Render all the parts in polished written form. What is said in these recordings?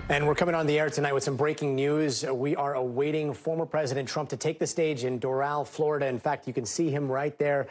And we're coming on the air tonight with some breaking news. We are awaiting former President Trump to take the stage in Doral, Florida. In fact, you can see him right there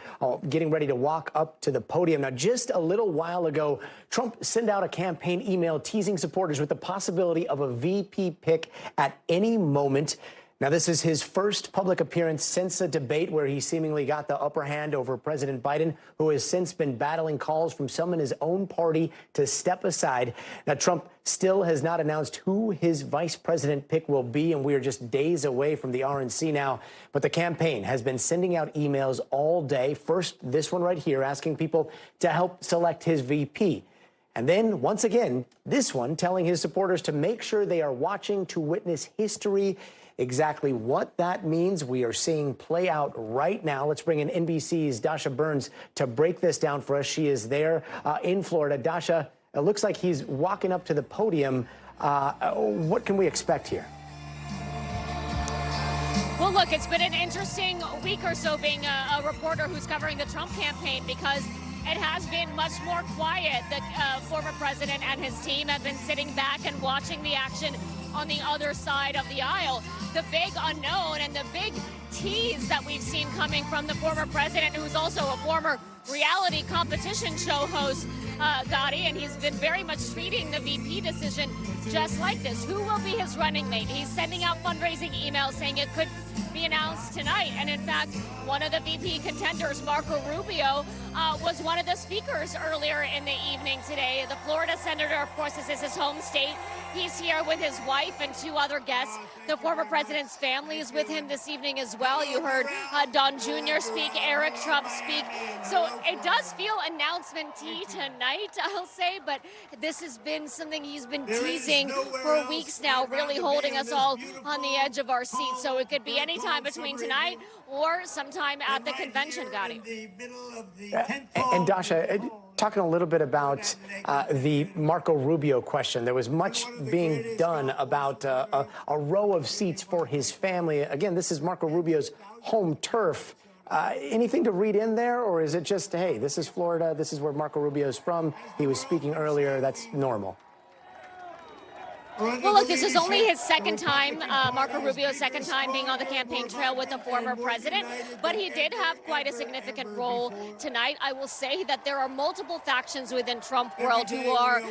getting ready to walk up to the podium. Now, just a little while ago, Trump sent out a campaign email teasing supporters with the possibility of a VP pick at any moment. Now, this is his first public appearance since a debate where he seemingly got the upper hand over President Biden, who has since been battling calls from some in his own party to step aside. Now, Trump still has not announced who his vice president pick will be, and we are just days away from the RNC now. But the campaign has been sending out emails all day. First, this one right here, asking people to help select his VP. And then, once again, this one telling his supporters to make sure they are watching to witness history. Exactly what that means, we are seeing play out right now. Let's bring in NBC's Dasha Burns to break this down for us. She is there in Florida. Dasha, it looks like he's walking up to the podium. What can we expect here? Well, look, it's been an interesting week or so being a reporter who's covering the Trump campaign, because it has been much more quiet. The former president and his team have been sitting back and watching the action on the other side of the aisle. The big unknown and the big tease that we've seen coming from the former president, who's also a former reality competition show host, Gadi, and he's been very much treating the VP decision just like this. Who will be his running mate? He's sending out fundraising emails saying it could be announced tonight. And in fact, one of the VP contenders, Marco Rubio, was one of the speakers earlier in the evening today. The Florida senator, of course, this is his home state. He's here with his wife and two other guests. The former president's family is with him this evening as well. You heard Don Jr. speak, Eric Trump speak. So it does feel announcement-y tonight, I'll say, but this has been something he's been teasing for weeks now, really holding us all on the edge of our seats. So it could be any time between tonight or sometime at the convention, Gadi. And Dasha, talking a little bit about the Marco Rubio question, there was much being done about a row of seats for his family. Again, this is Marco Rubio's home turf. Anything to read in there, or is it just, hey, this is Florida, this is where Marco Rubio's from, he was speaking earlier, that's normal? Well, look, this is only his second time, Marco Rubio's second time being on the campaign trail with the former president, but he did have quite a significant role tonight. I will say that there are multiple factions within Trump world who are,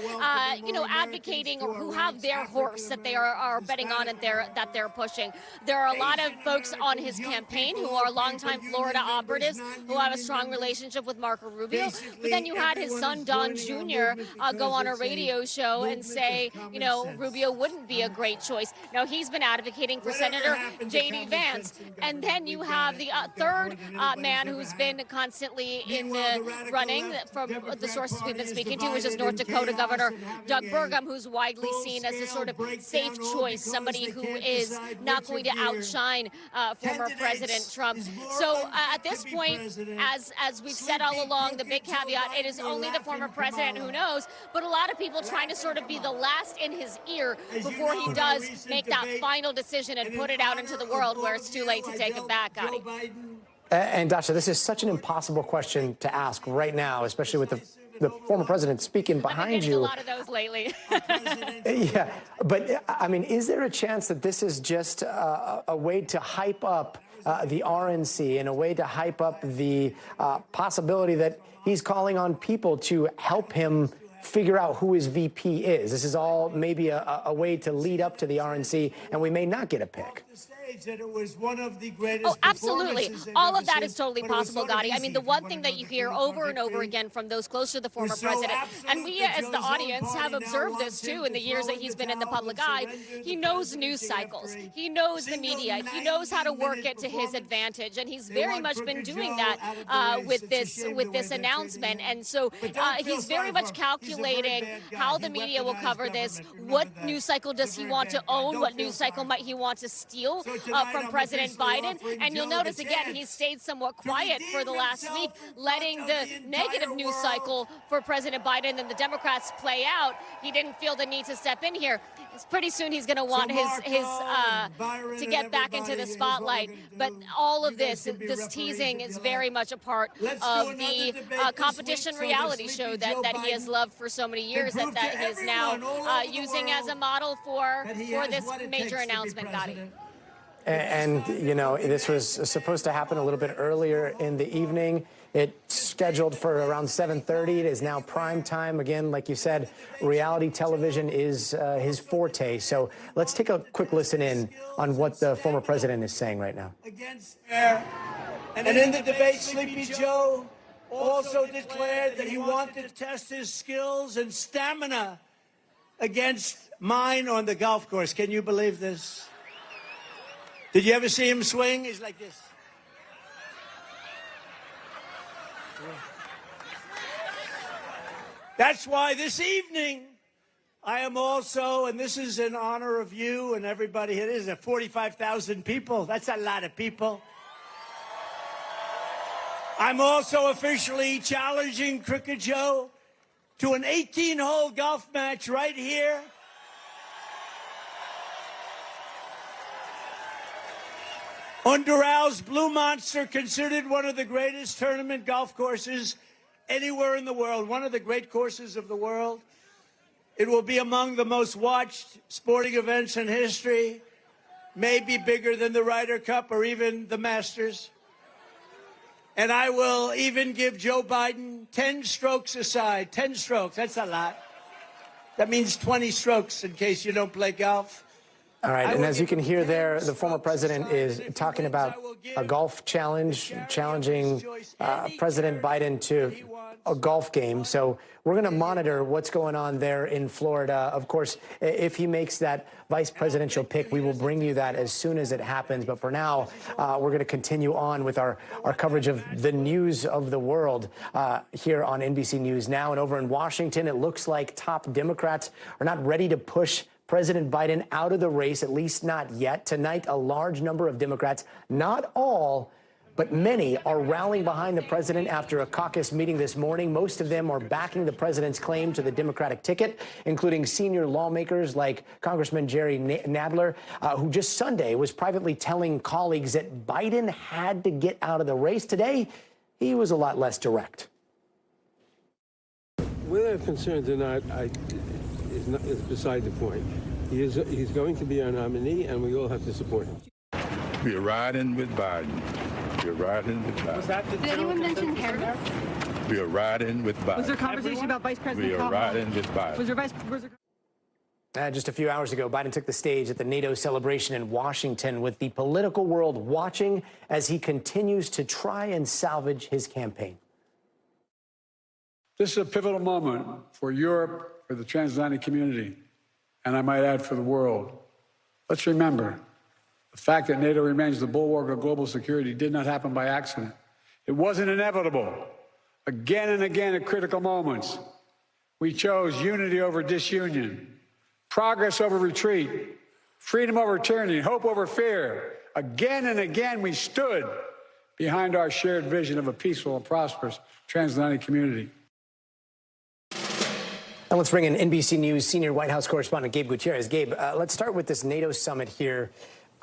advocating, or who have their horse that they are betting on and that they're pushing. There are a lot of folks on his campaign who are longtime Florida operatives who have a strong relationship with Marco Rubio. But then you had his son, Don Jr., go on a radio show and say, Rubio wouldn't be a great choice. Now, he's been advocating for Senator J.D. Vance. And then you have the third man who's been constantly in the running from the sources we've been speaking to, which is North Dakota Governor Doug Burgum, who's widely seen as the sort of safe choice, somebody who is not going to outshine former President Trump. So at this point, as we've said all along, the big caveat, it is only the former president who knows, but a lot of people trying to sort of be the last in his ear before he does make that final decision and put it out into the world where it's too late to take it back, Gadi. And Dasha, this is such an impossible question to ask right now, especially with the former president speaking behind you. A lot of those lately. Yeah, but I mean, is there a chance that this is just a way to hype up the RNC, and a way to hype up the possibility that he's calling on people to help him figure out who his VP is? This is all maybe a way to lead up to the RNC, and we may not get a pick. That it was one of the greatest. Oh, absolutely. All of that is totally possible, Gadi. I mean, the one thing that you hear over and over again from those close to the former president, and we as the audience have observed this too in the years that he's been in the public eye, he knows news cycles. He knows the media. He knows how to work it to his advantage, and he's very much been doing that with this announcement. And so he's very much calculating how the media will cover this. What news cycle does he want to own? What news cycle might he want to steal? from President Biden. And you'll notice, again, he stayed somewhat quiet for the last week, letting the negative news cycle for President Biden and the Democrats play out. He didn't feel the need to step in here. Pretty soon he's going to want to get back into the spotlight. But all of this teasing is very much a part of the competition reality show that he has loved for so many years, that he is now using as a model for this major announcement, Gadi. And, you know, this was supposed to happen a little bit earlier in the evening. It's scheduled for around 7:30. It is now prime time. Again, like you said, reality television is his forte. So let's take a quick listen in on what the former president is saying right now. And in the debate, Sleepy Joe also declared that he wanted to test his skills and stamina against mine on the golf course. Can you believe this? Did you ever see him swing? He's like this. That's why this evening I am also, and this is in honor of you and everybody here, is 45,000 people. That's a lot of people. I'm also officially challenging Crooked Joe to an 18-hole golf match right here. On Doural's Blue Monster, considered one of the greatest tournament golf courses anywhere in the world, one of the great courses of the world. It will be among the most watched sporting events in history, maybe bigger than the Ryder Cup or even the Masters. And I will even give Joe Biden 10 strokes aside. 10 strokes, that's a lot. That means 20 strokes in case you don't play golf. All right, and as you can hear there, the former president is talking about a golf challenge, challenging President Biden to a golf game. So we're going to monitor what's going on there in Florida. Of course, if he makes that vice presidential pick, we will bring you that as soon as it happens. But for now, we're going to continue on with our coverage of the news of the world here on NBC News Now. And over in Washington, it looks like top Democrats are not ready to push President Biden out of the race, at least not yet. Tonight, a large number of Democrats, not all, but many, are rallying behind the president after a caucus meeting this morning. Most of them are backing the president's claim to the Democratic ticket, including senior lawmakers like Congressman Jerry Nadler, who just Sunday was privately telling colleagues that Biden had to get out of the race. Today, he was a lot less direct. Whether I'm concerned or not, is beside the point. He's going to be our nominee, and we all have to support him. We're riding with Biden. We're riding with Biden. Did anyone mention Harris? We're riding with Biden. Was there conversation about Vice President We are riding with Biden. Was there Just a few hours ago, Biden took the stage at the NATO celebration in Washington, with the political world watching as he continues to try and salvage his campaign. This is a pivotal moment for Europe, for the transatlantic community, and I might add for the world. Let's remember, the fact that NATO remains the bulwark of global security did not happen by accident. It wasn't inevitable. Again and again at critical moments, we chose unity over disunion, progress over retreat, freedom over tyranny, hope over fear. Again and again, we stood behind our shared vision of a peaceful and prosperous transatlantic community. And let's bring in NBC News senior White House correspondent Gabe Gutierrez. Gabe, let's start with this NATO summit here.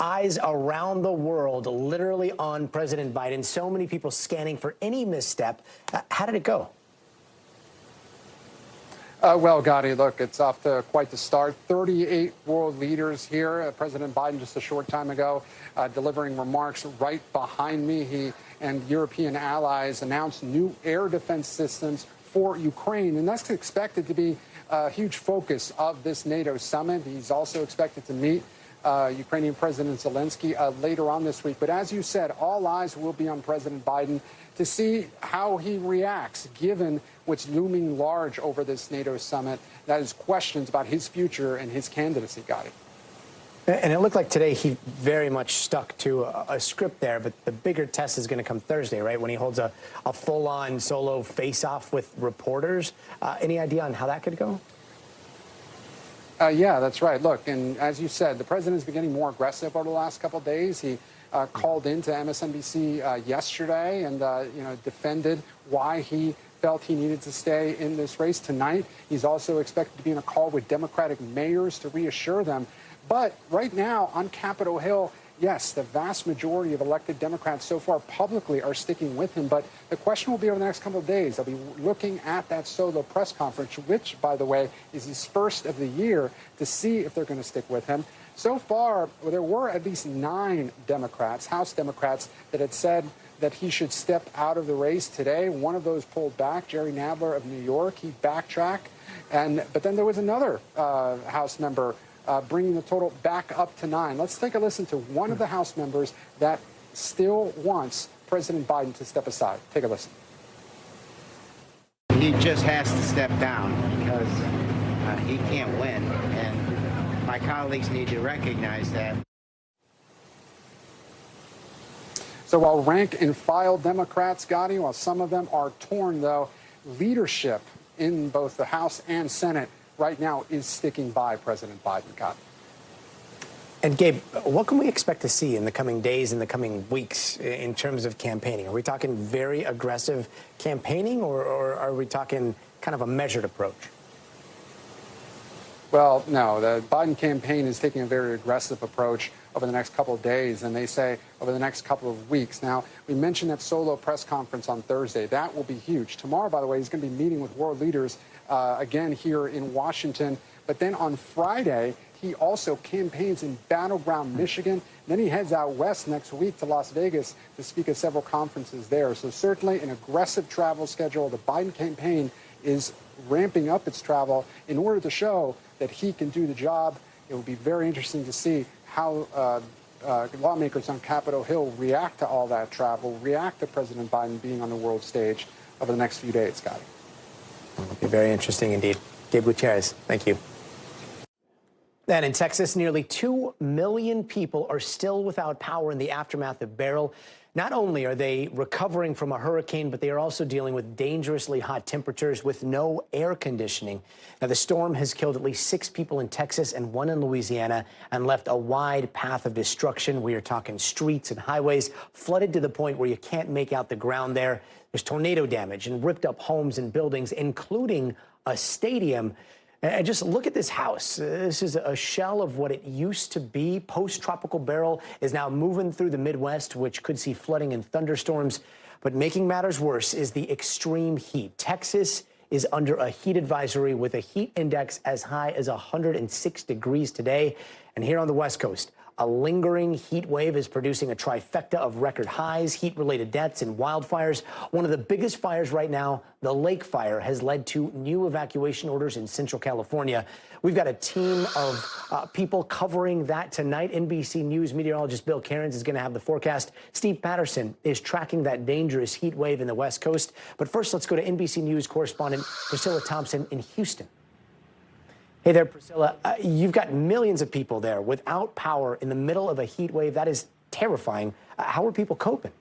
Eyes around the world literally on President Biden. So many people scanning for any misstep. How did it go? Well, Gadi, look, it's off to quite the start. 38 world leaders here. President Biden just a short time ago delivering remarks right behind me. He and European allies announced new air defense systems for Ukraine, and that's expected to be a huge focus of this NATO summit. He's also expected to meet Ukrainian President Zelensky later on this week. But as you said, all eyes will be on President Biden to see how he reacts, given what's looming large over this NATO summit. That is questions about his future and his candidacy, Gadi. And it looked like today he very much stuck to a script there, but the bigger test is going to come Thursday, right, when he holds a full-on solo face-off with reporters. Any idea on how that could go? Yeah, that's right. Look, and as you said, the president has been getting more aggressive over the last couple of days. He called into MSNBC yesterday and defended why he felt he needed to stay in this race tonight. He's also expected to be in a call with Democratic mayors to reassure them. But right now on Capitol Hill, yes, the vast majority of elected Democrats so far publicly are sticking with him. But the question will be over the next couple of days. They'll be looking at that solo press conference, which, by the way, is his first of the year, to see if they're going to stick with him. So far, there were at least 9 Democrats, House Democrats, that had said that he should step out of the race today. One of those pulled back, Jerry Nadler of New York. He backtracked. But then there was another House member bringing the total back up to 9. Let's take a listen to one of the House members that still wants President Biden to step aside. Take a listen. He just has to step down because he can't win, and my colleagues need to recognize that. So while rank and file Democrats, Gadi, while some of them are torn, though, leadership in both the House and Senate right now is sticking by President Biden. Gadi. And Gabe, what can we expect to see in the coming days, in the coming weeks, in terms of campaigning? Are we talking very aggressive campaigning, or are we talking kind of a measured approach? Well, no, the Biden campaign is taking a very aggressive approach over the next couple of days, and they say over the next couple of weeks. Now, we mentioned that solo press conference on Thursday. That will be huge. Tomorrow, by the way, he's going to be meeting with world leaders again here in Washington. But then on Friday, he also campaigns in battleground Michigan. Then he heads out west next week to Las Vegas to speak at several conferences there. So certainly an aggressive travel schedule. The Biden campaign is ramping up its travel in order to show that he can do the job. It will be very interesting to see how lawmakers on Capitol Hill react to all that travel, react to President Biden being on the world stage over the next few days, Gadi. It'll be very interesting indeed. Gabe Gutierrez, thank you. And in Texas, nearly 2 million people are still without power in the aftermath of Beryl. Not only are they recovering from a hurricane, but they are also dealing with dangerously hot temperatures with no air conditioning. Now, the storm has killed at least 6 people in Texas and 1 in Louisiana and left a wide path of destruction. We are talking streets and highways flooded to the point where you can't make out the ground there. There's tornado damage and ripped up homes and buildings, including a stadium. And just look at this house. This is a shell of what it used to be. Post-tropical Beryl is now moving through the Midwest, which could see flooding and thunderstorms. But making matters worse is the extreme heat. Texas is under a heat advisory with a heat index as high as 106 degrees today. And here on the West Coast, a lingering heat wave is producing a trifecta of record highs, heat-related deaths, and wildfires. One of the biggest fires right now, the Lake Fire, has led to new evacuation orders in Central California. We've got a team of people covering that tonight. NBC News meteorologist Bill Cairns is going to have the forecast. Steve Patterson is tracking that dangerous heat wave in the West Coast. But first, let's go to NBC News correspondent Priscilla Thompson in Houston. Hey there, Priscilla. You've got millions of people there without power in the middle of a heat wave. That is terrifying. How are people coping?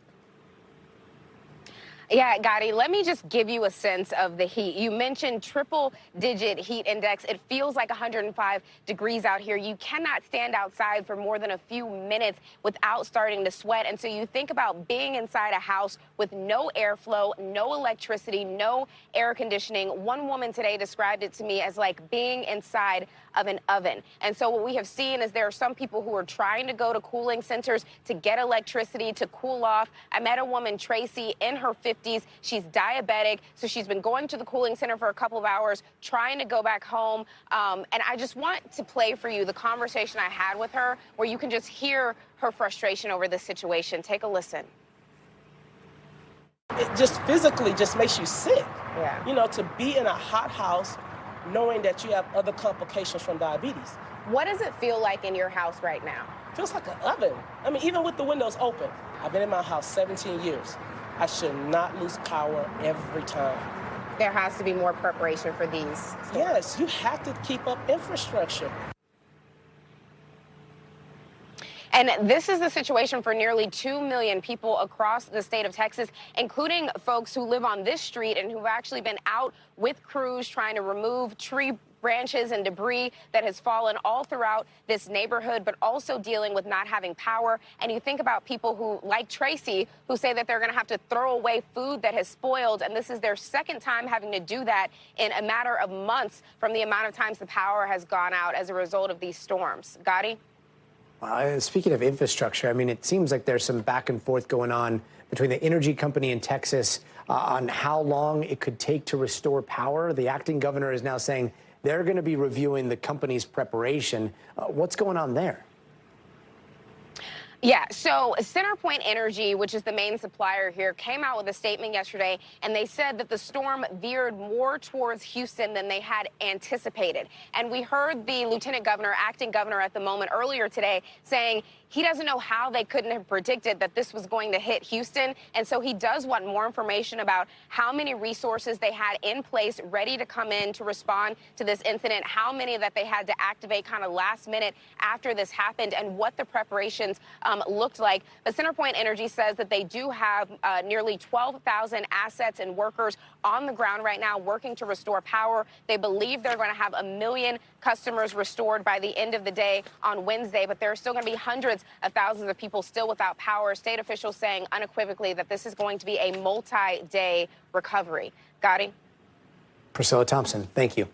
Yeah, Gadi, let me just give you a sense of the heat. You mentioned triple-digit heat index. It feels like 105 degrees out here. You cannot stand outside for more than a few minutes without starting to sweat. And so you think about being inside a house with no airflow, no electricity, no air conditioning. One woman today described it to me as like being inside of an oven. And so what we have seen is there are some people who are trying to go to cooling centers to get electricity to cool off. I met a woman, Tracy, in her 50s. She's diabetic, so she's been going to the cooling center for a couple of hours, trying to go back home. And I just want to play for you the conversation I had with her, where you can just hear her frustration over this situation. Take a listen. It just physically just makes you sick. Yeah. You know, to be in a hot house knowing that you have other complications from diabetes. What does it feel like in your house right now? It feels like an oven. I mean, even with the windows open. I've been in my house 17 years. I should not lose power every time. There has to be more preparation for these storms. Yes, you have to keep up infrastructure. And this is the situation for nearly 2 million people across the state of Texas, including folks who live on this street and who've actually been out with crews trying to remove tree branches and debris that has fallen all throughout this neighborhood, but also dealing with not having power. And you think about people who, like Tracy, who say that they're going to have to throw away food that has spoiled, and this is their second time having to do that in a matter of months from the amount of times the power has gone out as a result of these storms. Gadi? Speaking of infrastructure, I mean, it seems like there's some back and forth going on between the energy company in Texas on how long it could take to restore power. The acting governor is now saying they're going to be reviewing the company's preparation. What's going on there? Yeah, so CenterPoint Energy, which is the main supplier here, came out with a statement yesterday, and they said that the storm veered more towards Houston than they had anticipated. And we heard the lieutenant governor, acting governor at the moment earlier today, saying he doesn't know how they couldn't have predicted that this was going to hit Houston. And so he does want more information about how many resources they had in place ready to come in to respond to this incident, how many that they had to activate kind of last minute after this happened, and what the preparations looked like. But CenterPoint Energy says that they do have nearly 12,000 assets and workers on the ground right now working to restore power. They believe they're going to have 1 million customers restored by the end of the day on Wednesday, but there are still going to be hundreds of thousands of people still without power. State officials saying unequivocally that this is going to be a multi-day recovery. Gadi? Priscilla Thompson, thank you.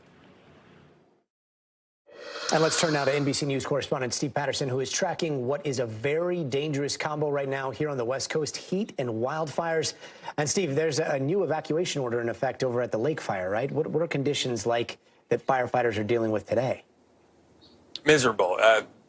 And let's turn now to NBC News correspondent Steve Patterson, who is tracking what is a very dangerous combo right now here on the West Coast, heat and wildfires. And Steve, there's a new evacuation order in effect over at the Lake Fire, right? What are conditions like that firefighters are dealing with today? Miserable.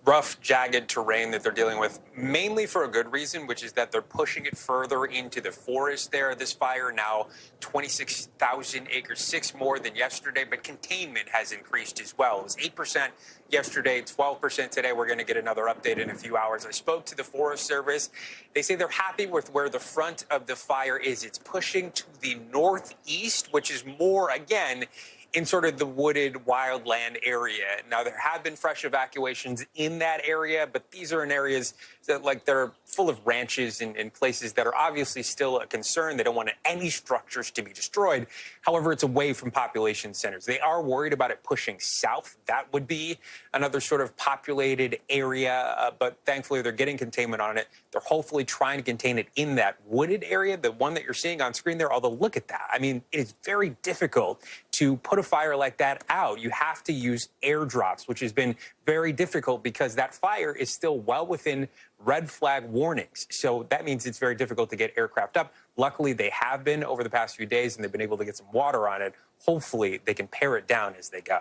Rough, jagged terrain that they're dealing with, mainly for a good reason, which is that they're pushing it further into the forest there. This fire now 26,000 acres, 6 more than yesterday, but containment has increased as well. It was 8% yesterday, 12% today. We're going to get another update in a few hours. I spoke to the Forest Service. They say they're happy with where the front of the fire is. It's pushing to the northeast, which is more, again, in sort of the wooded wildland area. Now, there have been fresh evacuations in that area, but these are in areas that, like, they're full of ranches and places that are obviously still a concern. They don't want any structures to be destroyed. However, it's away from population centers. They are worried about it pushing south. That would be another sort of populated area, but thankfully they're getting containment on it. They're hopefully trying to contain it in that wooded area, the one that you're seeing on screen there. Although, look at that. I mean, it is very difficult to put a fire like that out. You have to use airdrops, which has been very difficult because that fire is still well within red flag warnings. So that means it's very difficult to get aircraft up. Luckily, they have been over the past few days, and they've been able to get some water on it. Hopefully, they can pare it down as they go.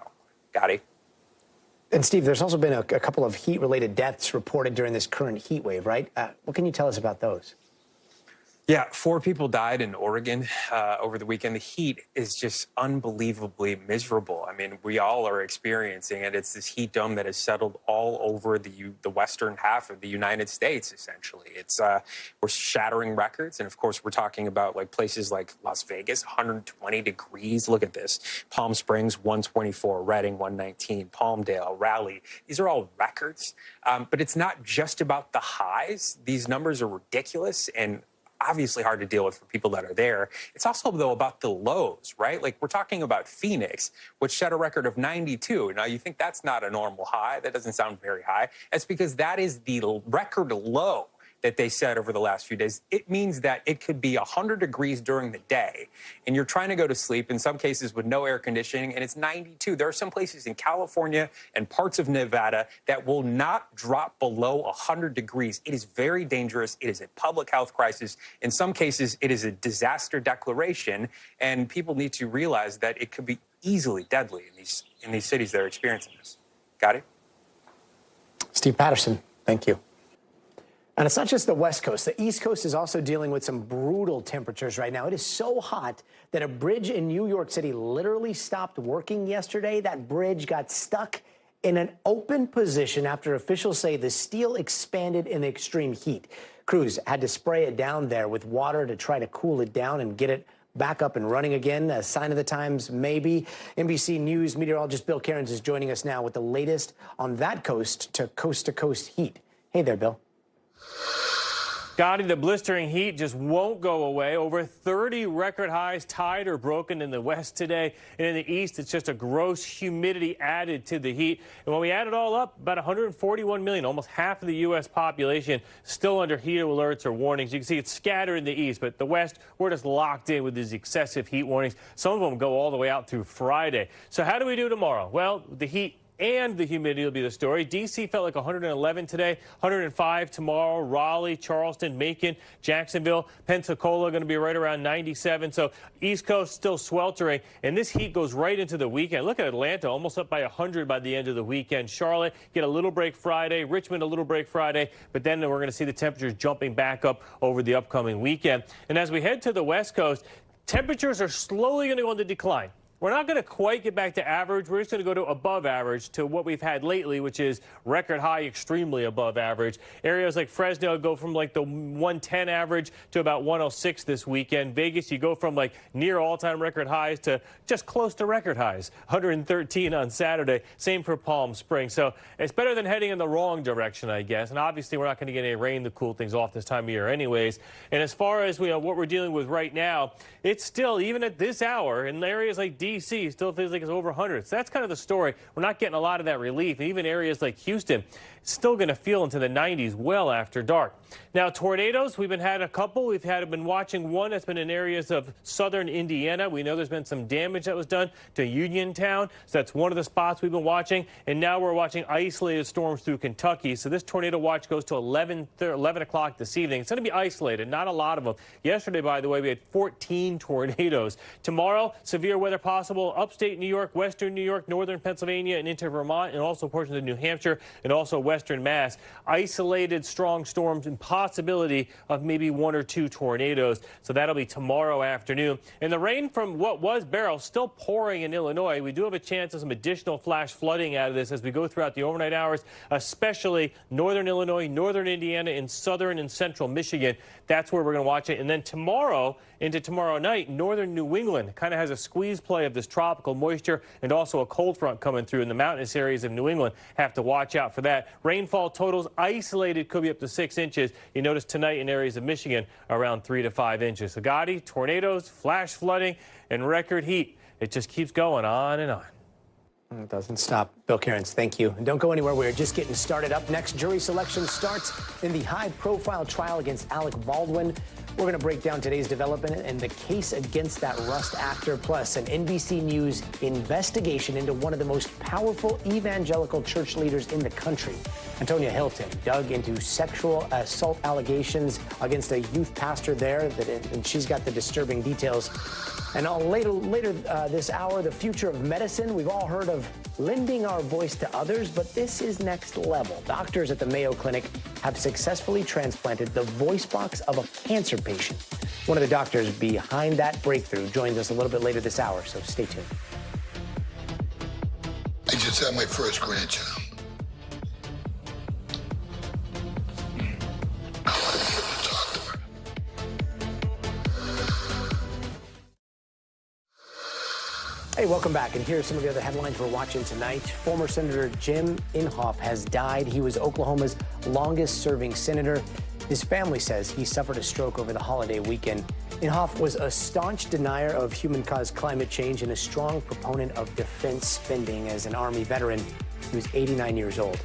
Gadi? And Steve, there's also been a couple of heat-related deaths reported during this current heat wave, right? What can you tell us about those? Yeah, 4 people died in Oregon over the weekend. The heat is just unbelievably miserable. I mean, we all are experiencing it. It's this heat dome that has settled all over the western half of the United States, essentially. It's we're shattering records. And of course, we're talking about like places like Las Vegas, 120 degrees. Look at this. Palm Springs, 124, Redding, 119, Palmdale, Raleigh. These are all records. But it's not just about the highs. These numbers are ridiculous and obviously hard to deal with for people that are there. It's also, though, about the lows, right? Like, we're talking about Phoenix, which set a record of 92. Now, you think that's not a normal high. That doesn't sound very high. It's because that is the record low that they set over the last few days. It means that it could be 100 degrees during the day, and you're trying to go to sleep, in some cases with no air conditioning, and it's 92. There are some places in California and parts of Nevada that will not drop below 100 degrees. It is very dangerous. It is a public health crisis. In some cases, it is a disaster declaration, and people need to realize that it could be easily deadly in these cities that are experiencing this. Got it? Steve Patterson, thank you. And it's not just the West Coast. The East Coast is also dealing with some brutal temperatures right now. It is so hot that a bridge in New York City literally stopped working yesterday. That bridge got stuck in an open position after officials say the steel expanded in the extreme heat. Crews had to spray it down there with water to try to cool it down and get it back up and running again. A sign of the times, maybe. NBC News meteorologist Bill Cairns is joining us now with the latest on that coast-to-coast heat. Hey there, Bill. Gadi, the blistering heat just won't go away. Over 30 record highs tied or broken in the west today. And in the east, it's just a gross humidity added to the heat. And when we add it all up, about 141 million, almost half of the U.S. population still under heat alerts or warnings. You can see it's scattered in the east, but the west, we're just locked in with these excessive heat warnings. Some of them go all the way out through Friday. So how do we do tomorrow? Well, the heat and the humidity will be the story. D.C. felt like 111 today, 105 tomorrow. Raleigh, Charleston, Macon, Jacksonville, Pensacola going to be right around 97. So East Coast still sweltering, and this heat goes right into the weekend. Look at Atlanta, almost up by 100 by the end of the weekend. Charlotte, get a little break Friday. Richmond, a little break Friday. But then we're going to see the temperatures jumping back up over the upcoming weekend. And as we head to the West Coast, temperatures are slowly going to go into decline. We're not going to quite get back to average. We're just going to go to above average to what we've had lately, which is record high, extremely above average. Areas like Fresno go from like the 110 average to about 106 this weekend. Vegas, you go from like near all-time record highs to just close to record highs, 113 on Saturday. Same for Palm Springs. So it's better than heading in the wrong direction, I guess. And obviously, we're not going to get any rain to cool things off this time of year anyways. And as far as what we're dealing with right now, it's still, even at this hour, in areas like D.C. still feels like it's over 100. So that's kind of the story. We're not getting a lot of that relief. And even areas like Houston, it's still going to feel into the 90s well after dark. Now, tornadoes, we've had a couple. We've been watching one that's been in areas of southern Indiana. We know there's been some damage that was done to Uniontown. So that's one of the spots we've been watching. And now we're watching isolated storms through Kentucky. So this tornado watch goes to 11 o'clock this evening. It's going to be isolated, not a lot of them. Yesterday, by the way, we had 14 tornadoes. Tomorrow, severe weather possible upstate New York, western New York, northern Pennsylvania, and into Vermont, and also portions of New Hampshire, and also western Mass. Isolated strong storms and possibility of maybe one or two tornadoes. So that'll be tomorrow afternoon. And the rain from what was Beryl still pouring in Illinois. We do have a chance of some additional flash flooding out of this as we go throughout the overnight hours, especially northern Illinois, northern Indiana, and southern and central Michigan. That's where we're going to watch it. And then tomorrow, into tomorrow night, northern New England kind of has a squeeze play of this tropical moisture and also a cold front coming through in the mountainous areas of New England. Have to watch out for that. Rainfall totals isolated could be up to 6 inches. You notice tonight in areas of Michigan around 3 to 5 inches. So Gadi, tornadoes, flash flooding, and record heat. It just keeps going on and on. It doesn't stop. Bill Cairns, thank you. And don't go anywhere. We're just getting started. Up next, jury selection starts in the high-profile trial against Alec Baldwin. We're going to break down today's development and the case against that Rust actor, plus an NBC News investigation into one of the most powerful evangelical church leaders in the country. Antonia Hilton dug into sexual assault allegations against a youth pastor there, and she's got the disturbing details. And later this hour, the future of medicine. We've all heard of lending our voice to others, but this is next level. Doctors at the Mayo Clinic have successfully transplanted the voice box of a cancer patient. One of the doctors behind that breakthrough joins us a little bit later this hour, so stay tuned. I just had my first grandchild. Hey, welcome back. And here are some of the other headlines we're watching tonight. Former Senator Jim Inhofe has died. He was Oklahoma's longest-serving senator. His family says he suffered a stroke over the holiday weekend. Inhofe was a staunch denier of human-caused climate change and a strong proponent of defense spending. As an Army veteran, he was 89 years old.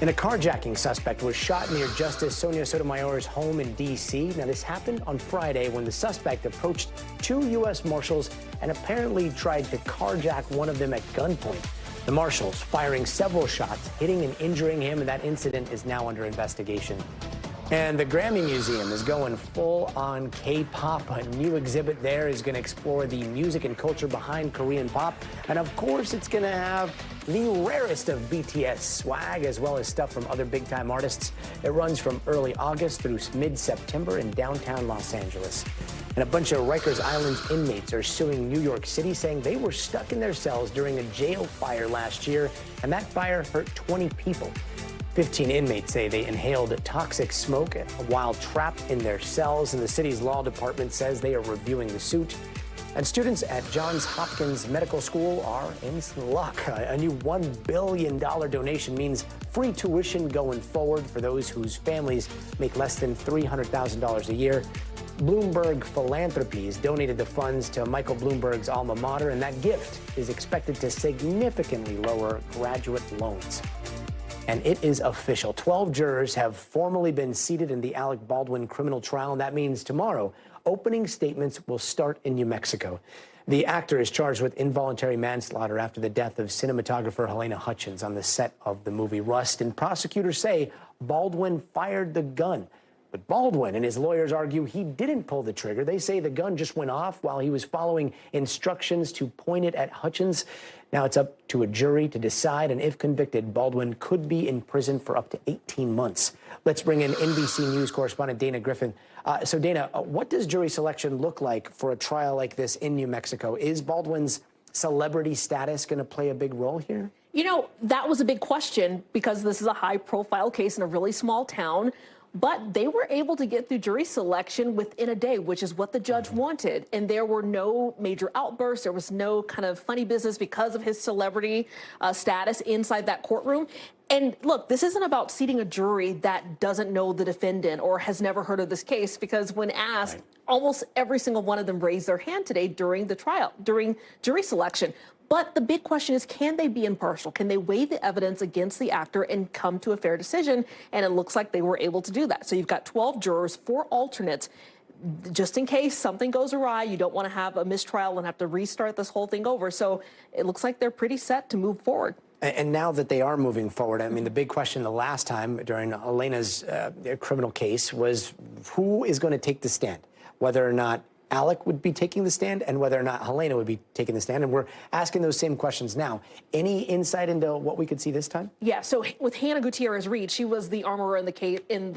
And a carjacking suspect was shot near Justice Sonia Sotomayor's home in D.C. Now, this happened on Friday when the suspect approached two U.S. Marshals and apparently tried to carjack one of them at gunpoint. The Marshals firing several shots, hitting and injuring him, and that incident is now under investigation. And the Grammy Museum is going full on K-pop. A new exhibit there is going to explore the music and culture behind Korean pop. And of course, it's going to have the rarest of BTS swag, as well as stuff from other big-time artists. It runs from early August through mid-September in downtown Los Angeles. And a bunch of Rikers Island inmates are suing New York City, saying they were stuck in their cells during a jail fire last year, and that fire hurt 20 people. 15 inmates say they inhaled toxic smoke while trapped in their cells, and the city's law department says they are reviewing the suit. And students at Johns Hopkins Medical School are in luck. A new $1 billion donation means free tuition going forward for those whose families make less than $300,000 a year. Bloomberg Philanthropies donated the funds to Michael Bloomberg's alma mater, and that gift is expected to significantly lower graduate loans. And it is official. 12 jurors have formally been seated in the Alec Baldwin criminal trial, and that means tomorrow, opening statements will start in New Mexico. The actor is charged with involuntary manslaughter after the death of cinematographer Halyna Hutchins on the set of the movie Rust, and prosecutors say Baldwin fired the gun. But Baldwin and his lawyers argue he didn't pull the trigger. They say the gun just went off while he was following instructions to point it at Hutchins. Now it's up to a jury to decide, and if convicted, Baldwin could be in prison for up to 18 months. Let's bring in NBC News correspondent Dana Griffin. So Dana, what does jury selection look like for a trial like this in New Mexico? Is Baldwin's celebrity status going to play a big role here? You know, that was a big question because this is a high-profile case in a really small town. But they were able to get through jury selection within a day, which is what the judge wanted. And there were no major outbursts. There was no kind of funny business because of his celebrity status inside that courtroom. And look, this isn't about seating a jury that doesn't know the defendant or has never heard of this case, because when asked, almost every single one of them raised their hand today during the trial, during jury selection. But the big question is, can they be impartial? Can they weigh the evidence against the actor and come to a fair decision? And it looks like they were able to do that. So you've got 12 jurors, 4 alternates. Just in case something goes awry, you don't want to have a mistrial and have to restart this whole thing over. So it looks like they're pretty set to move forward. And now that they are moving forward, I mean, the big question the last time during Halyna's criminal case was who is going to take the stand, whether or not Alec would be taking the stand and whether or not Halyna would be taking the stand. And we're asking those same questions now. Any insight into what we could see this time? Yeah, so with Hannah Gutierrez-Reed, she was the armorer in the case, in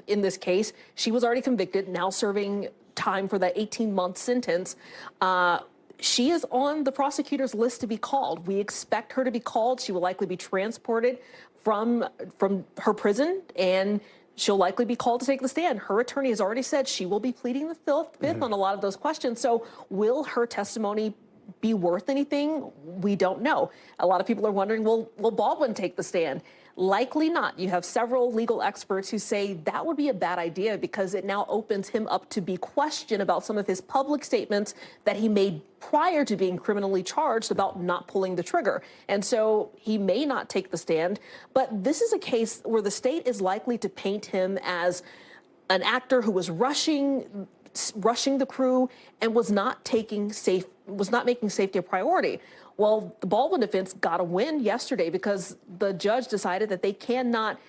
this case. She was already convicted, now serving time for that 18-month sentence. She is on the prosecutor's list to be called. We expect her to be called. She will likely be transported from her prison, and she'll likely be called to take the stand. Her attorney has already said she will be pleading the fifth on a lot of those questions. So will her testimony be worth anything? We don't know. A lot of people are wondering, will Baldwin take the stand? Likely not. You have several legal experts who say that would be a bad idea because it now opens him up to be questioned about some of his public statements that he made prior to being criminally charged about not pulling the trigger. And so he may not take the stand. But this is a case where the state is likely to paint him as an actor who was rushing the crew and was not making safety a priority. Well, the Baldwin defense got a win yesterday because the judge decided that they cannot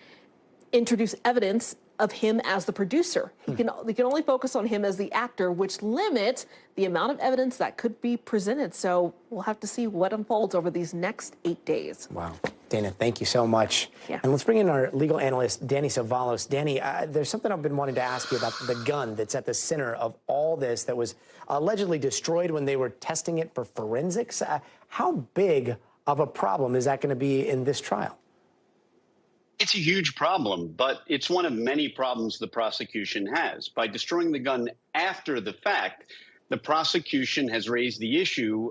introduce evidence of him as the producer. They can only focus on him as the actor, which limits the amount of evidence that could be presented. So we'll have to see what unfolds over these next 8 days. Wow. Dana, thank you so much. Yeah. And let's bring in our legal analyst, Danny Savalos. Danny, there's something I've been wanting to ask you about the gun that's at the center of all this that was allegedly destroyed when they were testing it for forensics. How big of a problem is that going to be in this trial? It's a huge problem, but it's one of many problems the prosecution has. By destroying the gun after the fact, the prosecution has raised the issue,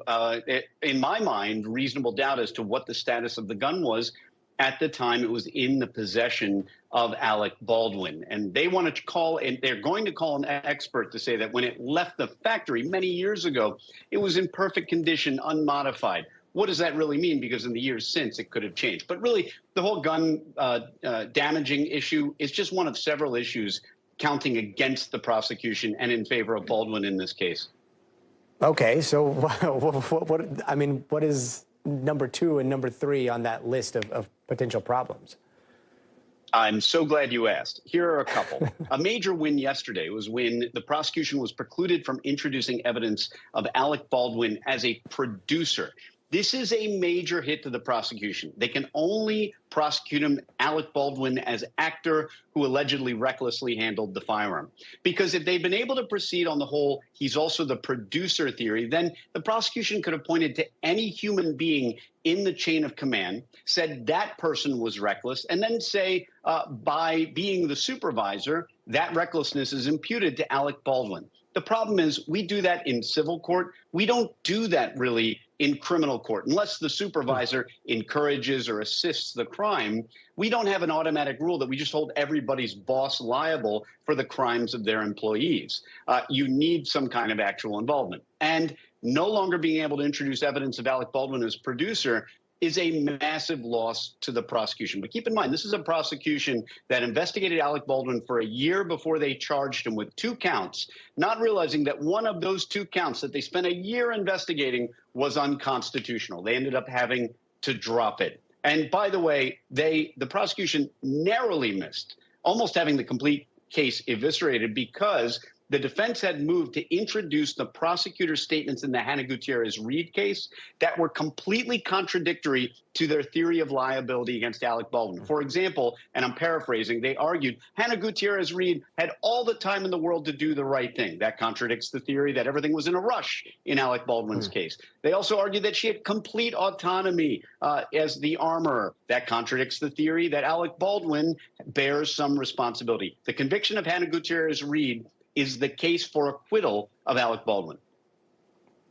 in my mind, reasonable doubt as to what the status of the gun was at the time it was in the possession of Alec Baldwin. And they wanted to call, and they're going to call an expert to say that when it left the factory many years ago, it was in perfect condition, unmodified. What does that really mean? Because in the years since, it could have changed. But really, the whole gun damaging issue is just one of several issues counting against the prosecution and in favor of Baldwin in this case. Okay, so what is number 2 and number 3 on that list of potential problems? I'm so glad you asked. Here are a couple. A major win yesterday was when the prosecution was precluded from introducing evidence of Alec Baldwin as a producer. This is a major hit to the prosecution. They can only prosecute him, Alec Baldwin, as actor who allegedly recklessly handled the firearm. Because if they'd been able to proceed on the whole, he's also the producer theory, then the prosecution could have pointed to any human being in the chain of command, said that person was reckless, and then say by being the supervisor, that recklessness is imputed to Alec Baldwin. The problem is we do that in civil court. We don't do that really in criminal court. Unless the supervisor encourages or assists the crime, we don't have an automatic rule that we just hold everybody's boss liable for the crimes of their employees. You need some kind of actual involvement. And no longer being able to introduce evidence of Alec Baldwin as producer is a massive loss to the prosecution. But keep in mind, this is a prosecution that investigated Alec Baldwin for a year before they charged him with 2 counts, not realizing that one of those 2 counts that they spent a year investigating was unconstitutional. They ended up having to drop it. And by the way, the prosecution narrowly missed almost having the complete case eviscerated because the defense had moved to introduce the prosecutor's statements in the Hannah Gutierrez-Reed case that were completely contradictory to their theory of liability against Alec Baldwin. For example, and I'm paraphrasing, they argued Hannah Gutierrez-Reed had all the time in the world to do the right thing. That contradicts the theory that everything was in a rush in Alec Baldwin's case. They also argued that she had complete autonomy as the armorer. That contradicts the theory that Alec Baldwin bears some responsibility. The conviction of Hannah Gutierrez-Reed is the case for acquittal of Alec Baldwin.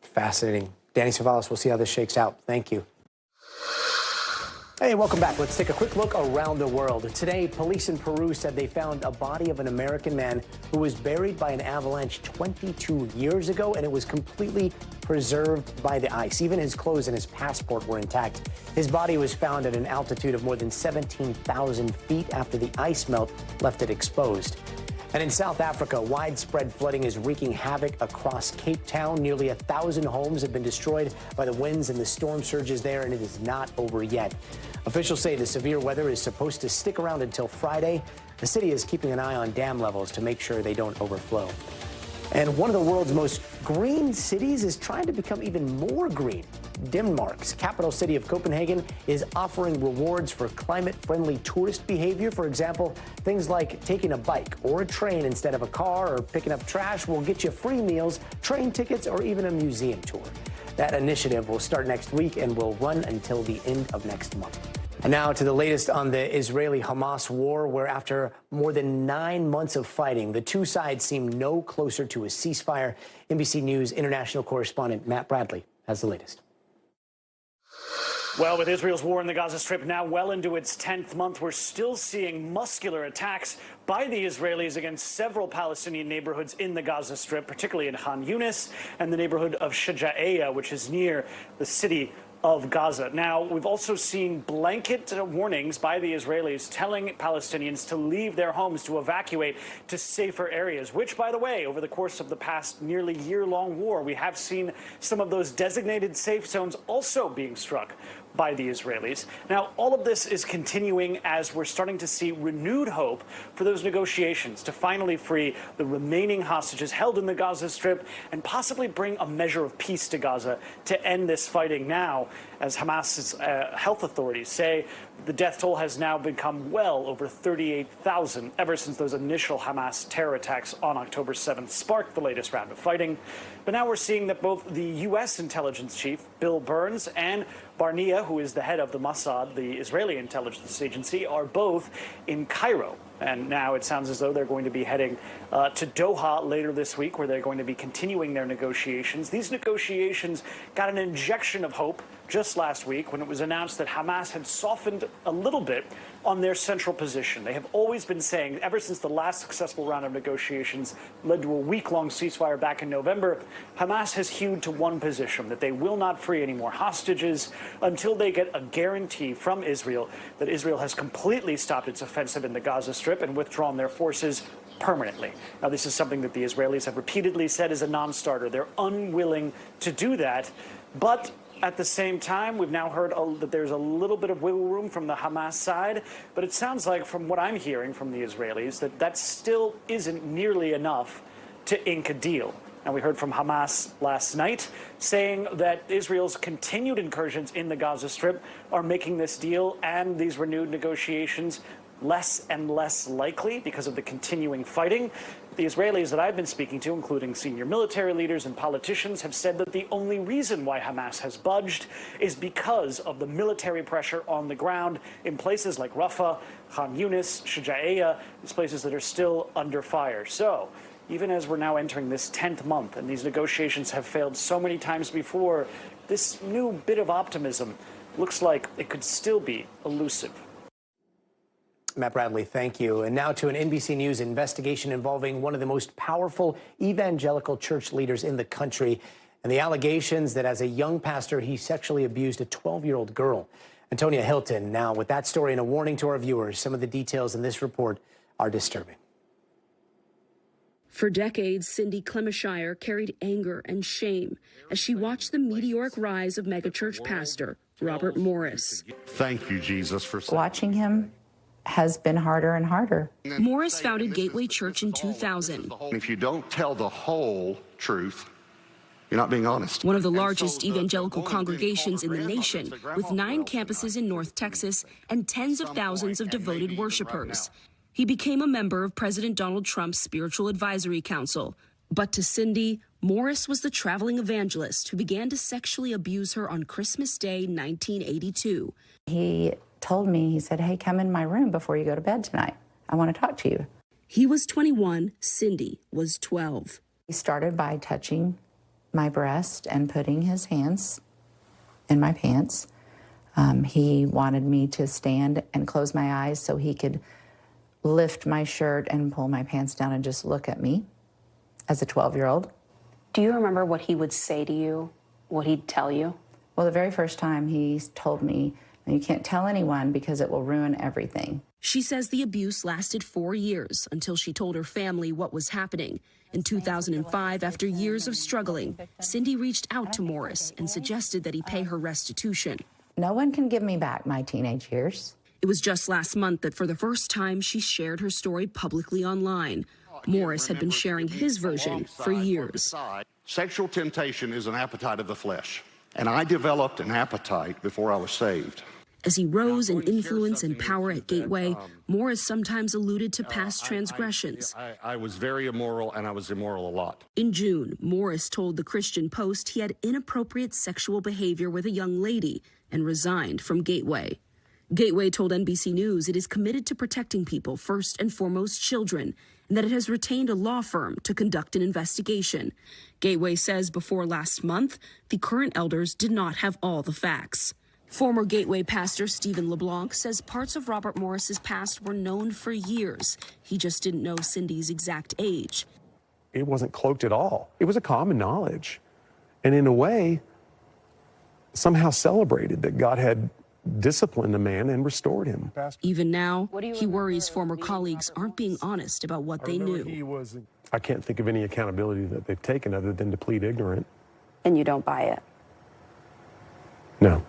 Fascinating. Danny Savalas, we'll see how this shakes out. Thank you. Hey, welcome back. Let's take a quick look around the world. Today, police in Peru said they found a body of an American man who was buried by an avalanche 22 years ago, and it was completely preserved by the ice. Even his clothes and his passport were intact. His body was found at an altitude of more than 17,000 feet after the ice melt left it exposed. And in South Africa, widespread flooding is wreaking havoc across Cape Town. Nearly 1,000 homes have been destroyed by the winds and the storm surges there, and it is not over yet. Officials say the severe weather is supposed to stick around until Friday. The city is keeping an eye on dam levels to make sure they don't overflow. And one of the world's most green cities is trying to become even more green. Denmark's capital city of Copenhagen is offering rewards for climate-friendly tourist behavior. For example, things like taking a bike or a train instead of a car or picking up trash will get you free meals, train tickets, or even a museum tour. That initiative will start next week and will run until the end of next month. And now to the latest on the Israeli-Hamas war, where after more than 9 months of fighting, the two sides seem no closer to a ceasefire. NBC News international correspondent Matt Bradley has the latest. Well, with Israel's war in the Gaza Strip now well into its 10th month, we're still seeing muscular attacks by the Israelis against several Palestinian neighborhoods in the Gaza Strip, particularly in Khan Yunis and the neighborhood of Shuja'iyya, which is near the city of Gaza. Now, we've also seen blanket warnings by the Israelis telling Palestinians to leave their homes, to evacuate to safer areas, which, by the way, over the course of the past nearly year-long war, we have seen some of those designated safe zones also being struck by the Israelis. Now, all of this is continuing as we're starting to see renewed hope for those negotiations to finally free the remaining hostages held in the Gaza Strip and possibly bring a measure of peace to Gaza to end this fighting now, as Hamas's health authorities say the death toll has now become well over 38,000 ever since those initial Hamas terror attacks on October 7th sparked the latest round of fighting. But now we're seeing that both the U.S. intelligence chief, Bill Burns, and Barnea, who is the head of the Mossad, the Israeli intelligence agency, are both in Cairo. And now it sounds as though they're going to be heading to Doha later this week, where they're going to be continuing their negotiations. These negotiations got an injection of hope just last week when it was announced that Hamas had softened a little bit on their central position. They have always been saying, ever since the last successful round of negotiations led to a week-long ceasefire back in November, Hamas has hewed to one position, that they will not free any more hostages until they get a guarantee from Israel that Israel has completely stopped its offensive in the Gaza Strip and withdrawn their forces permanently. Now, this is something that the Israelis have repeatedly said is a non-starter. They're unwilling to do that, but at the same time, we've now heard that there's a little bit of wiggle room from the Hamas side, but it sounds like, from what I'm hearing from the Israelis, that that still isn't nearly enough to ink a deal. And we heard from Hamas last night saying that Israel's continued incursions in the Gaza Strip are making this deal and these renewed negotiations less and less likely because of the continuing fighting. The Israelis that I've been speaking to, including senior military leaders and politicians, have said that the only reason why Hamas has budged is because of the military pressure on the ground in places like Rafah, Khan Yunis, Shuja'iyya, these places that are still under fire. So Even as we're now entering this 10th month and these negotiations have failed so many times before, this new bit of optimism looks like it could still be elusive. Matt Bradley, thank you. And now to an NBC News investigation involving one of the most powerful evangelical church leaders in the country and the allegations that as a young pastor, he sexually abused a 12-year-old girl. Antonia Hilton, now with that story and a warning to our viewers, some of the details in this report are disturbing. For decades, Cindy Clemishire carried anger and shame as she watched the meteoric rise of megachurch pastor Robert Morris. Thank you, Jesus, for watching him has been harder and harder. Morris founded Gateway Church in 2000. If you don't tell the whole truth, you're not being honest. One of the largest evangelical congregations in the nation, with 9 campuses in North Texas and tens of thousands of devoted worshipers. He became a member of President Donald Trump's Spiritual Advisory Council. But to Cindy, Morris was the traveling evangelist who began to sexually abuse her on Christmas Day, 1982. He told me, he said, "Hey, come in my room before you go to bed tonight. I want to talk to you." He was 21, Cindy was 12. He started by touching my breast and putting his hands in my pants. He wanted me to stand and close my eyes so he could lift my shirt and pull my pants down and just look at me as a 12-year-old. Do you remember what he would say to you, what he'd tell you? Well, the very first time he told me, "You can't tell anyone because it will ruin everything." She says the abuse lasted 4 years until she told her family what was happening. In 2005, after years of struggling, Cindy reached out to Morris and suggested that he pay her restitution. No one can give me back my teenage years. It was just last month that for the first time she shared her story publicly online. Morris had been sharing his version for years. Sexual temptation is an appetite of the flesh, and I developed an appetite before I was saved. As he rose in influence and power at Gateway, Morris sometimes alluded to past transgressions. I was very immoral, and I was immoral a lot. In June, Morris told the Christian Post he had inappropriate sexual behavior with a young lady and resigned from Gateway. Gateway told NBC News it is committed to protecting people, first and foremost children, and that it has retained a law firm to conduct an investigation. Gateway says before last month, the current elders did not have all the facts. Former Gateway pastor Stephen LeBlanc says parts of Robert Morris's past were known for years. He just didn't know Cindy's exact age. It wasn't cloaked at all. It was a common knowledge. And in a way, somehow celebrated that God had disciplined the man and restored him. Even now, he worries former colleagues aren't being honest about what they knew. I can't think of any accountability that they've taken other than to plead ignorant. And you don't buy it? No.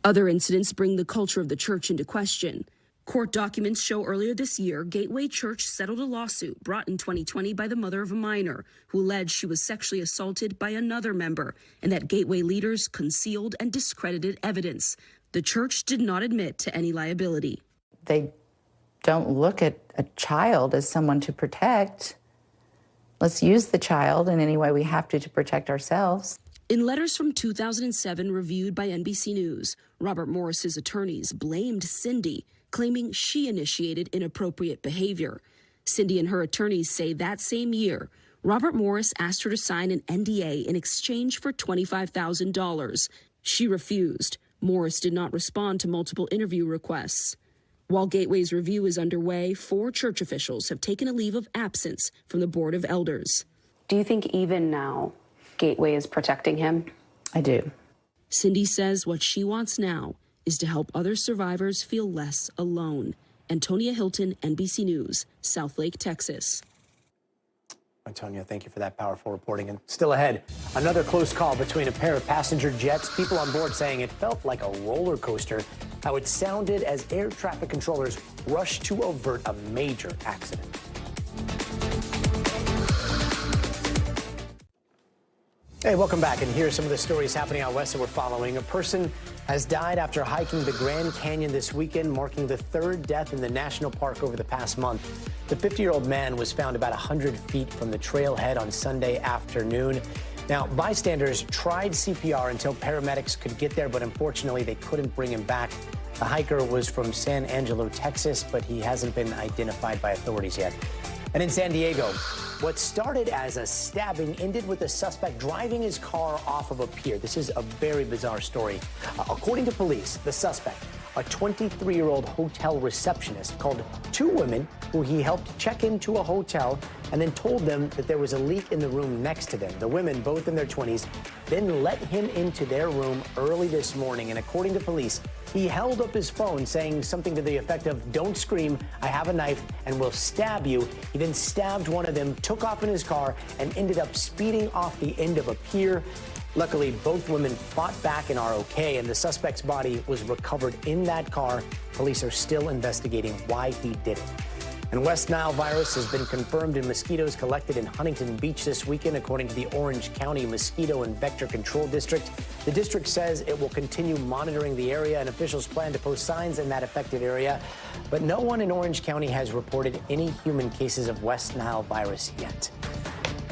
Other incidents bring the culture of the church into question. Court documents show earlier this year, Gateway Church settled a lawsuit brought in 2020 by the mother of a minor who alleged she was sexually assaulted by another member and that Gateway leaders concealed and discredited evidence. The church did not admit to any liability. They don't look at a child as someone to protect. Let's use the child in any way we have to protect ourselves. In letters from 2007 reviewed by NBC News, Robert Morris's attorneys blamed Cindy, claiming she initiated inappropriate behavior. Cindy and her attorneys say that same year, Robert Morris asked her to sign an NDA in exchange for $25,000. She refused. Morris did not respond to multiple interview requests. While Gateway's review is underway, 4 church officials have taken a leave of absence from the Board of Elders. Do you think even now Gateway is protecting him? I do. Cindy says what she wants now is to help other survivors feel less alone. Antonia Hilton, NBC News, Southlake, Texas. Antonia, thank you for that powerful reporting. And still ahead, another close call between a pair of passenger jets, people on board saying it felt like a roller coaster, how it sounded as air traffic controllers rushed to avert a major accident. Hey, welcome back. And here are some of the stories happening out west that we're following. A person has died after hiking the Grand Canyon this weekend, marking the 3rd death in the national park over the past month. The 50-year-old man was found about 100 feet from the trailhead on Sunday afternoon. Now, bystanders tried CPR until paramedics could get there, but unfortunately they couldn't bring him back. The hiker was from San Angelo, Texas, but he hasn't been identified by authorities yet. And in San Diego, What started as a stabbing ended with the suspect driving his car off of a pier. This is a very bizarre story. According to police, the suspect, a 23-year-old hotel receptionist, called two women who he helped check into a hotel and then told them that there was a leak in the room next to them. The women, both in their 20s, then let him into their room early this morning. And according to police, he held up his phone saying something to the effect of, "Don't scream, I have a knife and will stab you." He then stabbed one of them, took off in his car, and ended up speeding off the end of a pier. Luckily, both women fought back and are okay, and the suspect's body was recovered in that car. Police are still investigating why he did it. And West Nile virus has been confirmed in mosquitoes collected in Huntington Beach this weekend, according to the Orange County Mosquito and Vector Control District. The district says it will continue monitoring the area, and officials plan to post signs in that affected area. But no one in Orange County has reported any human cases of West Nile virus yet.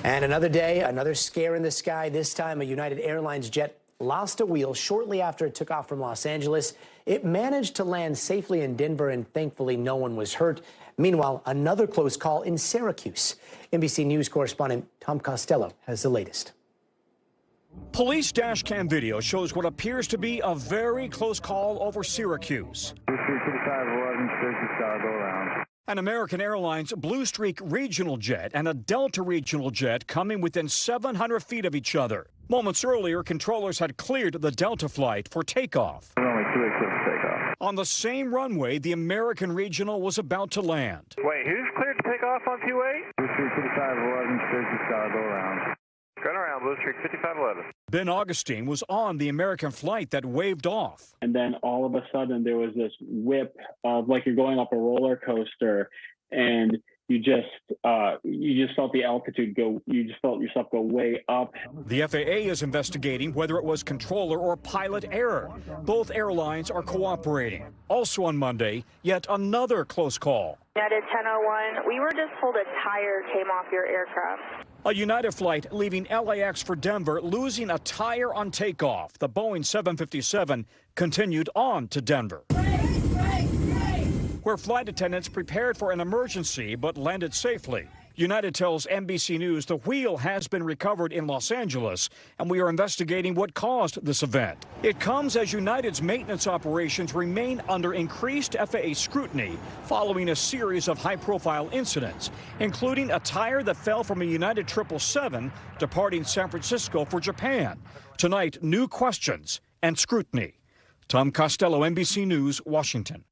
And another day, another scare in the sky. This time, a United Airlines jet lost a wheel shortly after it took off from Los Angeles. It managed to land safely in Denver, and thankfully no one was hurt. Meanwhile, another close call in Syracuse. NBC News correspondent Tom Costello has the latest. Police dash cam video shows what appears to be a very close call over Syracuse. An American Airlines Blue Streak regional jet and a Delta regional jet coming within 700 feet of each other. Moments earlier, controllers had cleared the Delta flight for takeoff. On the same runway, the American regional was about to land. Wait, who's cleared to take off on 28? Blue Streak 5511, Syracuse Tower, go around. Going around, Blue Streak 5511. Ben Augustine was on the American flight that waved off. And then all of a sudden there was this whip of like you're going up a roller coaster, and you just felt the altitude go, you just felt yourself go way up. The FAA is investigating whether it was controller or pilot error. Both airlines are cooperating. Also on Monday, yet another close call. United 1001, we were just told a tire came off your aircraft. A United flight leaving LAX for Denver losing a tire on takeoff. The Boeing 757 continued on to Denver, where flight attendants prepared for an emergency but landed safely. United tells NBC News the wheel has been recovered in Los Angeles, and we are investigating what caused this event. It comes as United's maintenance operations remain under increased FAA scrutiny following a series of high-profile incidents, including a tire that fell from a United 777 departing San Francisco for Japan. Tonight, new questions and scrutiny. Tom Costello, NBC News, Washington.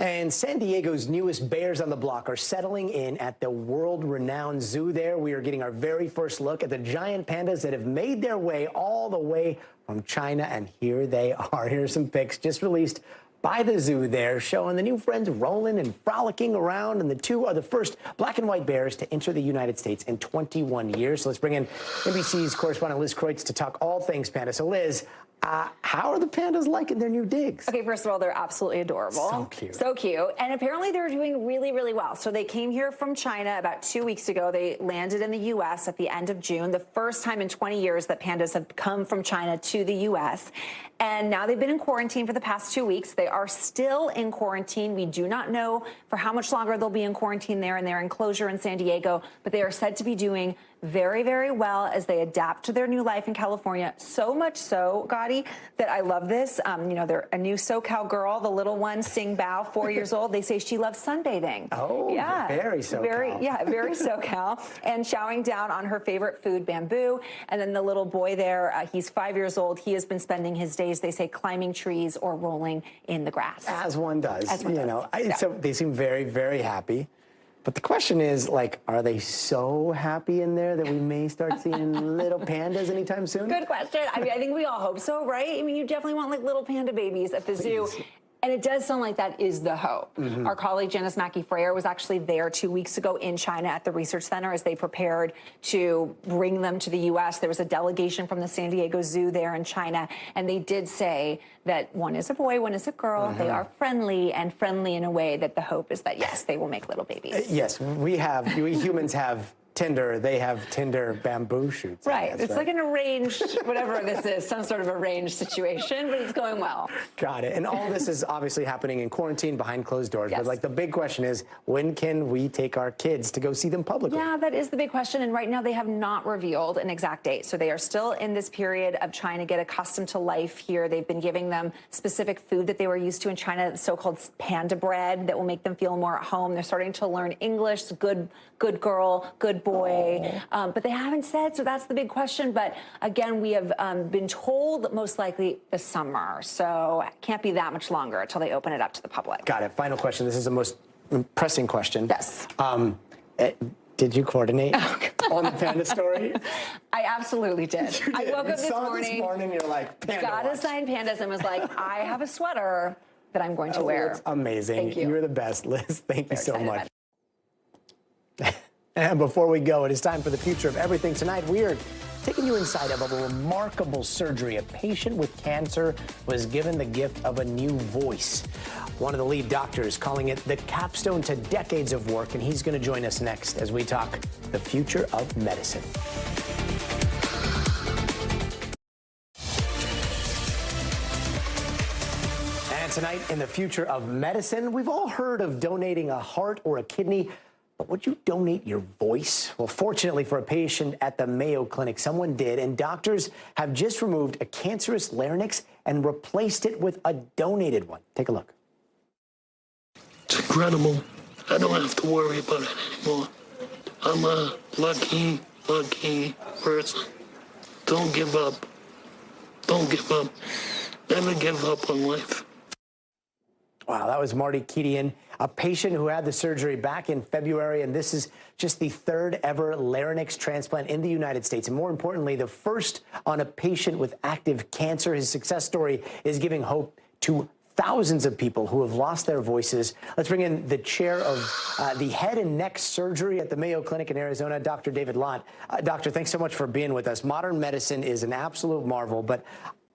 And San Diego's newest bears on the block are settling in at the world-renowned zoo there. We are getting our very first look at the giant pandas that have made their way all the way from China, and here they are. Here's some pics just released by the zoo there, showing the new friends rolling and frolicking around, and the two are the first black and white bears to enter the United States in 21 years. So let's bring in NBC's correspondent Liz Kreutz to talk all things panda. So Liz, how are the pandas liking their new digs? Okay, first of all, they're absolutely adorable. So cute. So cute. And apparently they're doing really, really well. So they came here from China about 2 weeks ago. They landed in the U.S. at the end of June, the first time in 20 years that pandas have come from China to the U.S. And now they've been in quarantine for the past 2 weeks. They are still in quarantine. We do not know for how much longer they'll be in quarantine there in their enclosure in San Diego, but they are said to be doing very, very well as they adapt to their new life in California. So much so, Gadi, that I love this. You know, they're a new SoCal girl, the little one, Sing Bao, 4 years old. They say she loves sunbathing. Oh, yeah, very SoCal. Very SoCal. And chowing down on her favorite food, bamboo. And then the little boy there, he's 5 years old. He has been spending his days, they say, climbing trees or rolling in the grass. As one does. As one does. So they seem very, very happy. But the question is, like, are they so happy in there that we may start seeing little pandas anytime soon? Good question. I mean, I think we all hope so, right? I mean, you definitely want, like, little panda babies at the zoo. And it does sound like that is the hope. Mm-hmm. Our colleague Janice Mackey-Freyer was actually there 2 weeks ago in China at the research center as they prepared to bring them to the U.S. There was a delegation from the San Diego Zoo there in China, and they did say that one is a boy, one is a girl. Mm-hmm. They are friendly, and friendly in a way that the hope is that, yes, they will make little babies. Yes, we humans have Tinder, they have Tinder bamboo shoots. Right. It's like an arranged, whatever this is, some sort of arranged situation, but it's going well. Got it. And all this is obviously happening in quarantine behind closed doors. Yes. But like the big question is, when can we take our kids to go see them publicly? Yeah, that is the big question. And right now they have not revealed an exact date. So they are still in this period of trying to get accustomed to life here. They've been giving them specific food that they were used to in China, so-called panda bread that will make them feel more at home. They're starting to learn English, good girl, good boy. But they haven't said, so that's the big question. But again, we have been told most likely this summer. So it can't be that much longer until they open it up to the public. Got it. Final question. This is the most pressing question. Yes. Did you coordinate on the panda story? I absolutely did. I woke up this morning. You're like, panda got watch. assigned pandas and was like, I have a sweater that I'm going to wear. That's amazing. Thank you. You're the best, Liz. Thank you so excited much. And before we go, it is time for the future of everything. Tonight, we are taking you inside of a remarkable surgery. A patient with cancer was given the gift of a new voice. One of the lead doctors calling it the capstone to decades of work, and he's going to join us next as we talk the future of medicine. And tonight in the future of medicine, we've all heard of donating a heart or a kidney. But would you donate your voice? Well, fortunately for a patient at the Mayo Clinic, someone did, and doctors have just removed a cancerous larynx and replaced it with a donated one. Take a look. It's incredible. I don't have to worry about it anymore. I'm a lucky person. Don't give up. Don't give up. Never give up on life. Wow, that was Marty Kedian, a patient who had the surgery back in February, and this is just the third ever larynx transplant in the United States, and more importantly, the first on a patient with active cancer. His success story is giving hope to thousands of people who have lost their voices. Let's bring in the chair of the head and neck surgery at the Mayo Clinic in Arizona, Dr. David Lott. Doctor, thanks so much for being with us. Modern medicine is an absolute marvel, but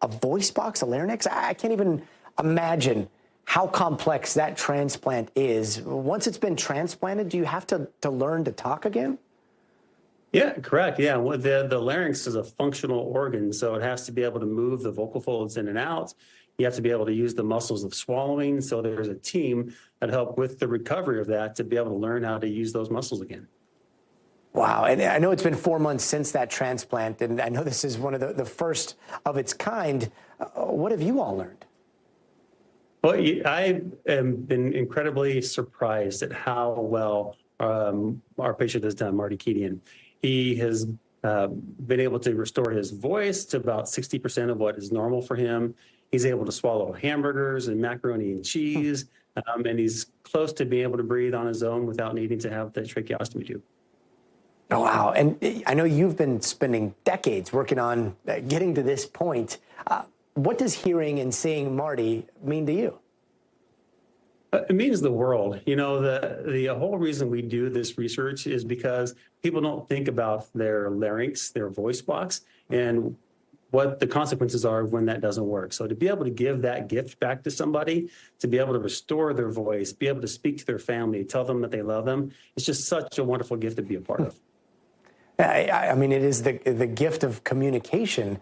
a voice box, a larynx, I can't even imagine how complex that transplant is. Once it's been transplanted, do you have to learn to talk again? Yeah, correct. Yeah, well, the larynx is a functional organ, so it has to be able to move the vocal folds in and out. You have to be able to use the muscles of swallowing. So there's a team that help with the recovery of that to be able to learn how to use those muscles again. Wow. And I know it's been 4 months since that transplant, and I know this is one of the first of its kind. What have you all learned? Well, I have been incredibly surprised at how well our patient has done, Marty Kedian. He has been able to restore his voice to about 60% of what is normal for him. He's able to swallow hamburgers and macaroni and cheese, and he's close to being able to breathe on his own without needing to have the tracheostomy tube. Oh, wow. And I know you've been spending decades working on getting to this point. What does hearing and seeing Marty mean to you? It means the world. You know, the whole reason we do this research is because people don't think about their larynx, their voice box, and what the consequences are when that doesn't work. So to be able to give that gift back to somebody, to be able to restore their voice, be able to speak to their family, tell them that they love them, it's just such a wonderful gift to be a part of. I mean, it is the gift of communication.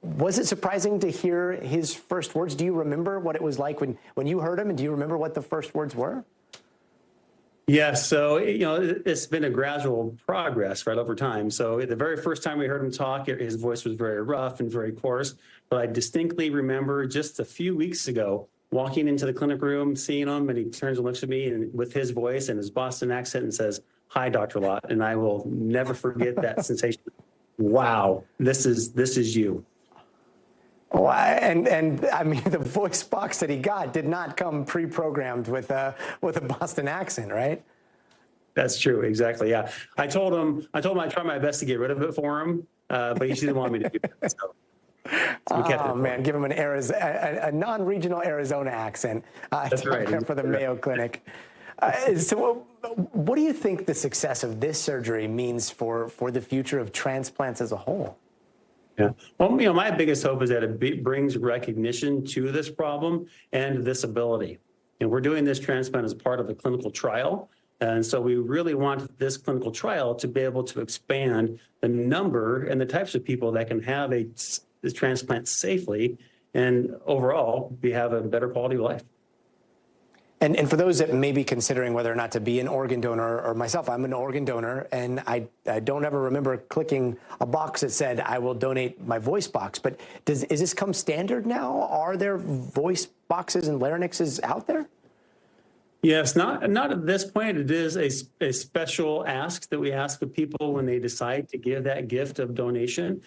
Was it surprising to hear his first words? Do you remember what it was like when you heard him, and do you remember what the first words were? Yeah, so, you know, it's been a gradual progress right over time. So the very first time we heard him talk, his voice was very rough and very coarse. But I distinctly remember just a few weeks ago walking into the clinic room, seeing him, and he turns and looks at me and with his voice and his Boston accent and says, "Hi, Dr. Lott." And I will never forget that sensation. Wow, this is you. Well, and I mean, the voice box that he got did not come pre-programmed with a Boston accent, right? That's true, exactly. Yeah, I told him I'd try my best to get rid of it for him, but he didn't want me to do that. So we kept it. Man, give him a non-regional Arizona accent. That's right. For the Mayo Clinic. So, what do you think the success of this surgery means for the future of transplants as a whole? Yeah. Well, you know, my biggest hope is that it brings recognition to this problem and this ability. And we're doing this transplant as part of a clinical trial. And so we really want this clinical trial to be able to expand the number and the types of people that can have a transplant safely, and overall, we have a better quality of life. And for those that may be considering whether or not to be an organ donor, or myself, I'm an organ donor, and I don't ever remember clicking a box that said I will donate my voice box. But is this come standard now? Are there voice boxes and larynxes out there? Yes, not at this point. It is a special ask that we ask of people when they decide to give that gift of donation.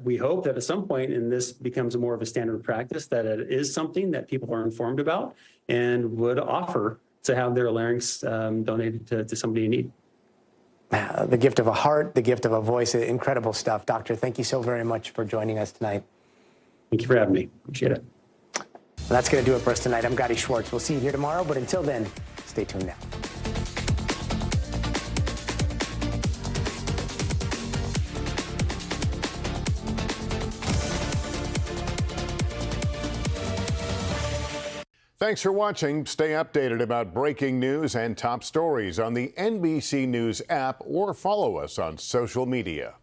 We hope that at some point, and this becomes more of a standard practice, that it is something that people are informed about and would offer to have their larynx donated to somebody in need. The gift of a heart, the gift of a voice, incredible stuff. Doctor, thank you so very much for joining us tonight. Thank you for having me. Appreciate it. Well, that's going to do it for us tonight. I'm Gadi Schwartz. We'll see you here tomorrow, but until then, stay tuned now. Thanks for watching. Stay updated about breaking news and top stories on the NBC News app or follow us on social media.